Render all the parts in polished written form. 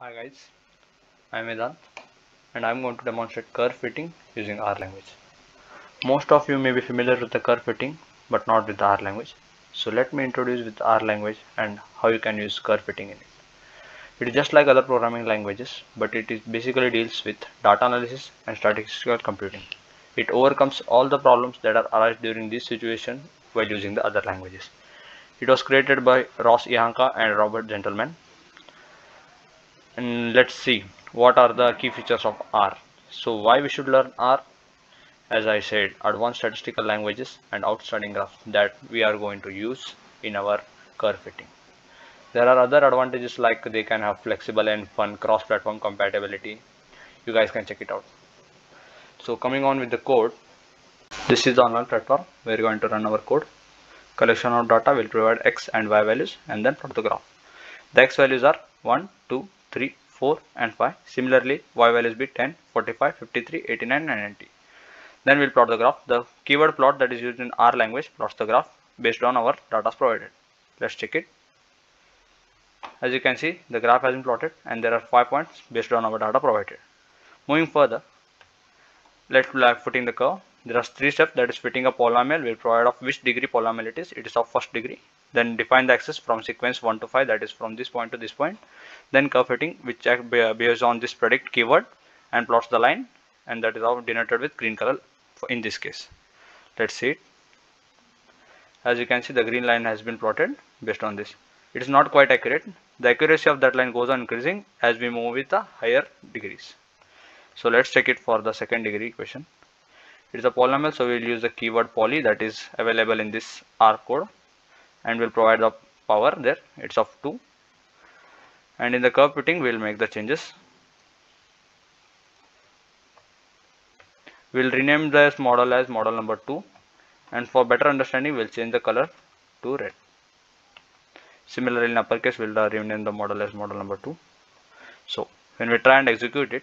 Hi guys, I am Vedant and I am going to demonstrate curve fitting using R language. Most of you may be familiar with the curve fitting but not with the R language. So let me introduce with R language and how you can use curve fitting in it. It is just like other programming languages, but it is basically deals with data analysis and statistical computing. It overcomes all the problems that are arise during this situation while using the other languages. It was created by Ross Ihanka and Robert Gentleman. And let's see what are the key features of R. So why we should learn R? As I said, advanced statistical languages and outstanding graphs that we are going to use in our curve fitting. There are other advantages like they can have flexible and fun cross-platform compatibility. You guys can check it out. So coming on with the code, this is the online platform. We are going to run our code. Collection of data will provide X and Y values and then plot the graph. The X values are 1, 2, 3, 4 and 5. Similarly, Y values be 10, 45, 53, 89 and 90. Then we'll plot the graph. The keyword plot that is used in R language plots the graph based on our data provided. Let's check it. As you can see, the graph has been plotted and there are 5 points based on our data provided. Moving further, let's fitting the curve. There are 3 steps, that is fitting a polynomial. We'll provide of which degree polynomial it is. It is of first degree. Then define the axis from sequence 1 to 5, that is from this point to this point. Then curve fitting, which based on this predict keyword and plots the line, and that is how denoted with green color in this case. Let's see it. As you can see, the green line has been plotted based on this. It is not quite accurate. The accuracy of that line goes on increasing as we move with the higher degrees. So let's check it for the second degree equation. It is a polynomial, so we will use the keyword poly that is available in this R code and will provide the power there. It's of 2. And in the curve fitting, we will make the changes. We will rename this model as model number 2, and for better understanding, we will change the color to red. Similarly, in uppercase, we will rename the model as model number 2. So when we try and execute it,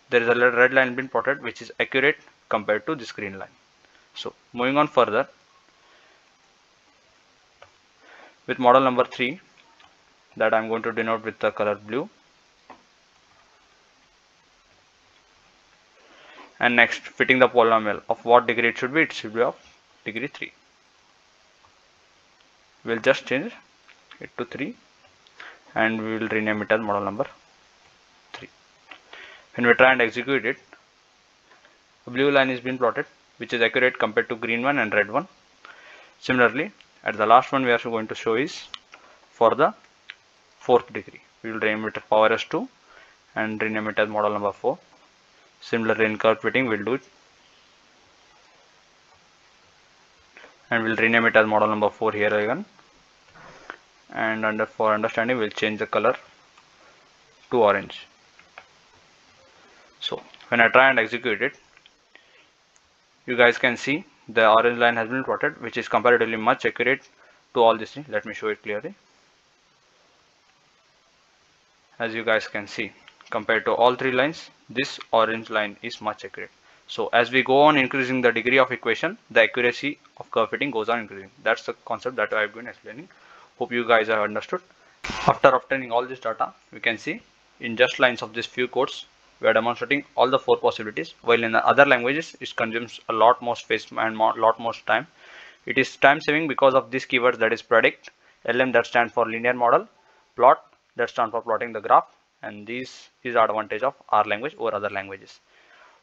there is a red line being plotted which is accurate compared to this green line. So moving on further, with model number 3 that I am going to denote with the color blue. And next, fitting the polynomial of what degree it should be of degree 3. We'll just change it to 3 and we will rename it as model number 3. When we try and execute it, the blue line is being plotted which is accurate compared to green one and red one. Similarly, at the last one we are going to show is for the 4th degree. We will rename it as power S2 and rename it as model number 4. Similarly, in curve fitting we'll do it and we'll rename it as model number 4 here again. And for understanding, we'll change the color to orange. So when I try and execute it, you guys can see the orange line has been plotted which is comparatively much accurate to all these things. Let me show it clearly. As you guys can see, compared to all 3 lines, this orange line is much accurate. So as we go on increasing the degree of equation, the accuracy of curve fitting goes on increasing. That's the concept that I've been explaining. Hope you guys have understood. After obtaining all this data, we can see in just lines of these few codes, we are demonstrating all the 4 possibilities, while in the other languages it consumes a lot more space and lot more time. It is time saving because of these keywords, that is predict, LM that stands for linear model, plot that stands for plotting the graph, and this is the advantage of R language over other languages.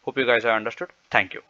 Hope you guys have understood. Thank you.